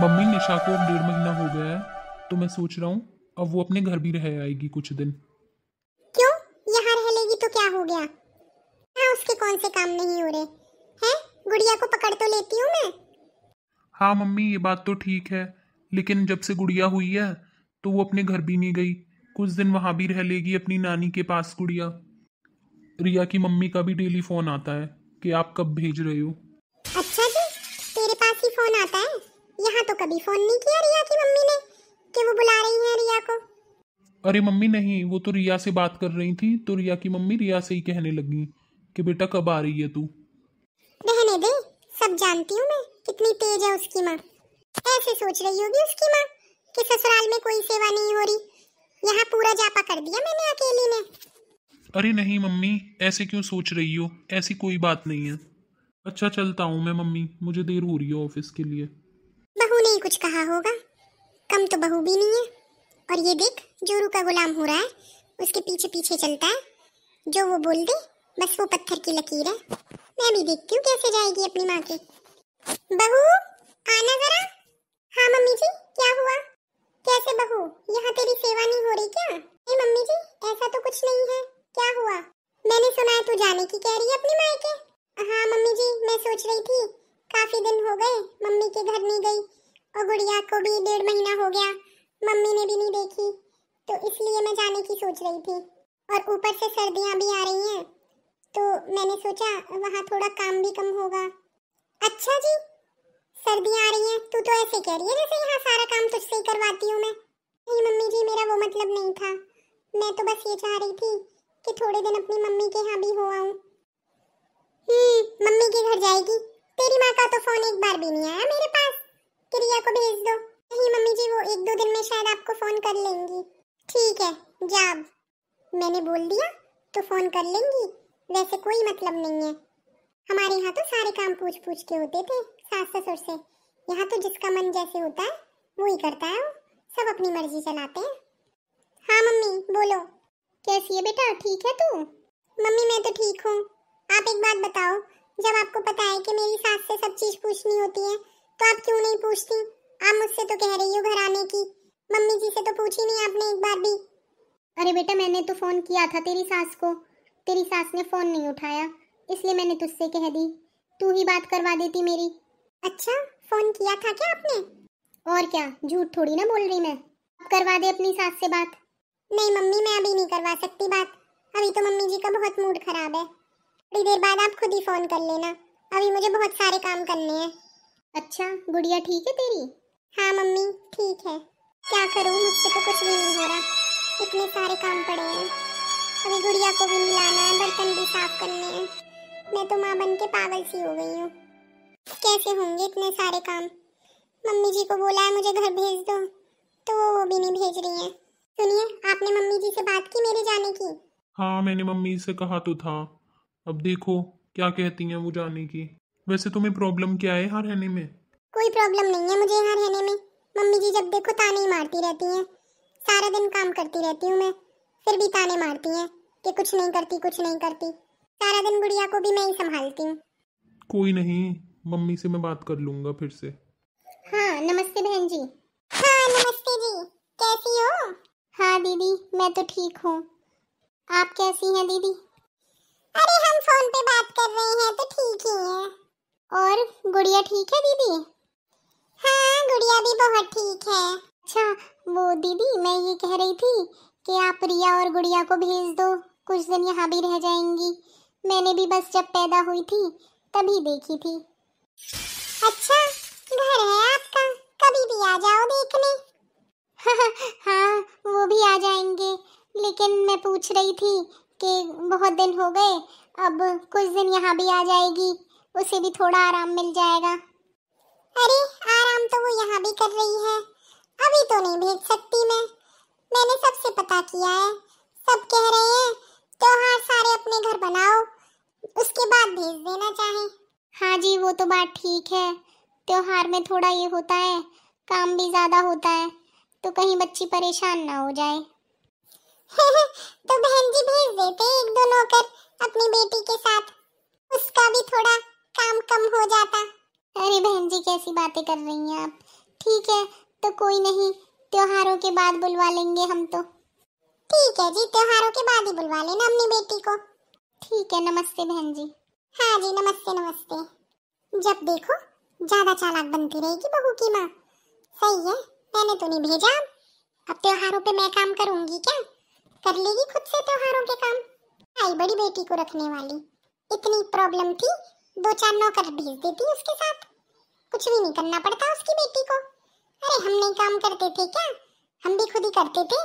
Mummy निशा को अब 1.5 महीना हो गया है, तो मैं सोच रहा हूँ अब वो अपने घर भी रह आएगी कुछ दिन। क्यों? यहाँ रह लेगी तो क्या हो गया? हाँ, उसके कौन से काम नहीं हो रहे हैं? गुड़िया को पकड़ तो लेती हूँ मैं। हाँ मम्मी, ये बात तो ठीक है, लेकिन जब से गुड़िया हुई है तो वो अपने घर भी नहीं गई। कुछ दिन वहां भी रह लेगी अपनी नानी के पास गुड़िया। रिया की मम्मी का भी डेली फोन आता है कि आप कब भेज रहे हो। अच्छा जी, तेरे पास ही फोन आता है? यहाँ तो कभी फोन नहीं किया रिया की मम्मी ने कि वो बुला रही है रिया को। अरे मम्मी नहीं, वो तो रिया से बात कर रही थी तो रिया की मम्मी रिया से ही कहने लगी कि बेटा कब आ रही है तू। रहने दे, सब जानती हूँ मैं कितनी तेज है उसकी माँ। ऐसे सोच रही होगी उसकी माँ कि ससुराल में कोई सेवा नहीं हो रही। यहाँ पूरा जापा कर दिया मैंने अकेली ने। अरे नहीं मम्मी, ऐसे क्यों सोच रही हो, ऐसी कोई बात नहीं है। अच्छा चलता हूँ मैं मम्मी, मुझे देर हो रही है ऑफिस के लिए। बहू ने ही कुछ कहा होगा, कम तो बहू भी नहीं है। और ये देख, जोरू का गुलाम हो रहा है, उसके पीछे पीछे चलता है। जो वो बोल दे बस वो पत्थर की लकीर है। मैं भी देखती हूँ कैसे जाएगी अपनी माँ के। बहू आना जरा। हाँ मम्मी जी, क्या हुआ? कैसे बहू, यहाँ तेरी सेवा नहीं हो रही क्या? नहीं मम्मी जी, ऐसा तो कुछ नहीं है। क्या हुआ? मैंने सुना है तू जाने की कह रही है अपनी माँ के। हाँ मम्मी जी, मैं सोच रही थी काफी दिन हो गए मम्मी के घर नहीं गई, और गुड़िया को भी 1.5 महीना हो गया, मम्मी ने भी नहीं देखी, तो इसलिए मैं जाने की सोच रही थी। और ऊपर से सर्दियाँ भी आ रही हैं, तो मैंने सोचा वहाँ थोड़ा काम भी कम होगा। अच्छा जी, सर्दियाँ आ रही हैं, तू तो ऐसे कह रही है जैसे यहाँ सारा काम तुझसे ही करवाती हूँ मैं। नहीं मम्मी जी, मेरा वो मतलब नहीं था। मैं तो बस ये चाह रही थी कि थोड़े दिन अपनी मम्मी के यहाँ भी हो आऊँ। मम्मी के घर जाएगी? तेरी माँ का तो फोन एक बार भी नहीं आया मेरे पास कि रिया को भेज दो। नहीं मम्मी जी, वो 1-2 दिन में शायद आपको फोन कर लेंगी। ठीक है, जा। मैंने बोल दिया तो फोन कर लेंगी, वैसे कोई मतलब नहीं है। हमारे यहाँ तो सारे काम पूछ पूछ के होते थे सास ससुर से। यहाँ तो जिसका मन जैसे होता है वो ही करता है, सब अपनी मर्जी चलाते हैं। हाँ मम्मी बोलो। कैसी है बेटा, ठीक है तू? मम्मी मैं तो ठीक हूँ। आप एक बात बताओ, जब आपको पता है कि मेरी सास से सब चीज पूछनी होती है तो आप क्यों नहीं पूछती? आप मुझसे तो कह रही हो घर आने की, मम्मी जी से तो पूछी नहीं आपने एक बार भी। अरे बेटा, मैंने तो फोन किया था तेरी सास को, तेरी सास ने फोन नहीं उठाया, इसलिए मैंने तुझसे कह दी, तू ही बात करवा देती मेरी। अच्छा, फोन किया था क्या आपने? और क्या, झूठ थोड़ी ना बोल रही मैं। अब करवा दे अपनी सास से बात। नहीं मम्मी, मैं अभी नहीं करवा सकती बात, अभी तो मम्मी जी का बहुत मूड खराब है। थोड़ी देर बाद आप खुद ही फोन कर लेना, अभी मुझे बहुत सारे काम करने हैं। अच्छा, गुड़िया ठीक है तेरी? हाँ मम्मी ठीक है। क्या करूँ, मुझसे तो कुछ भी नहीं हो रहा, इतने सारे काम पड़े हैं। अभी गुड़िया को भी नहलाना है, बर्तन भी साफ करने हैं। मैं तो माँ बन के पागल सी हो गई हूँ। कैसे होंगे इतने सारे काम? मम्मी जी को बोला है मुझे घर भेज दो, तो वो भी नहीं भेज रही हैं। सुनिए, आपने मम्मी जी से बात की मेरे जाने की? हाँ मैंने मम्मी से कहा तो था, अब देखो क्या कहती हैं वो जाने की। वैसे तुम्हें प्रॉब्लम क्या है यहाँ रहने में? कोई प्रॉब्लम नहीं है मुझे यहाँ रहने में। मम्मी जी जब देखो ताने ही मारती रहती हैं, सारा दिन काम करती रहती हूँ मैं, फिर भी ताने मारती हैं कि कुछ नहीं करती कुछ नहीं करती। सारा दिन गुड़िया को भी मैं ही संभालती हूँ। कोई नहीं, मम्मी से मैं बात कर लूंगा फिर से। हाँ नमस्ते बहन जी। हाँ नमस्ते जी, कैसी हो? हाँ दीदी मैं तो ठीक हूँ, आप कैसी हैं दीदी? अरे हम फोन पे बात कर रहे हैं तो ठीक ही हैं। और गुड़िया ठीक है दीदी? हाँ गुड़िया भी बहुत ठीक है। अच्छा वो दीदी, मैं ये कह रही थी कि आप रिया और गुड़िया को भेज दो, कुछ दिन यहाँ भी रह जाएंगी। मैंने भी बस जब पैदा हुई थी तभी देखी थी। अच्छा, घर है आपका, कभी भी आ जाओ देखने। हाँ वो भी आ जाएंगे, लेकिन मैं पूछ रही थी कि बहुत दिन हो गए, अब कुछ दिन यहाँ भी आ जाएगी, उसे भी थोड़ा आराम मिल जाएगा। अरे आराम तो वो यहाँ भी कर रही है, अभी तो नहीं भेज सकती मैं। मैंने सबसे पता किया है, सब कह रहे हैं त्योहार सारे अपने घर बनाओ, उसके बाद भेज देना चाहे। हाँ जी वो तो बात ठीक है, त्योहार में थोड़ा ये होता है, काम भी ज्यादा होता है, तो कहीं बच्ची परेशान ना हो जाए। तो बहन जी भेज देते 1-2 नौकर अपनी बेटी के साथ, उसका भी थोड़ा काम कम हो जाता। अरे बहन जी कैसी बातें कर रही हैं आप, ठीक है, तो कोई नहीं, त्योहारों के बाद बुलवा लेंगे हम तो। ठीक है जी, त्योहारों के बाद ही बुलवा लेना अपनी बेटी को। ठीक है, नमस्ते बहन जी। हाँ जी, नमस्ते नमस्ते। जब देखो ज्यादा चालाक बनती रहेगी बहू की माँ। सही है, मैंने तो नहीं भेजा। अब त्योहारों पे मैं काम करूंगी क्या? कर लेगी खुद से त्योहारों के काम। आई बड़ी बेटी को रखने वाली, इतनी प्रॉब्लम थी 2-4 नौकर भेज देती उसके साथ, कुछ भी नहीं करना पड़ता उसकी बेटी को। अरे हम नहीं काम करते थे क्या? हम भी खुद ही करते थे।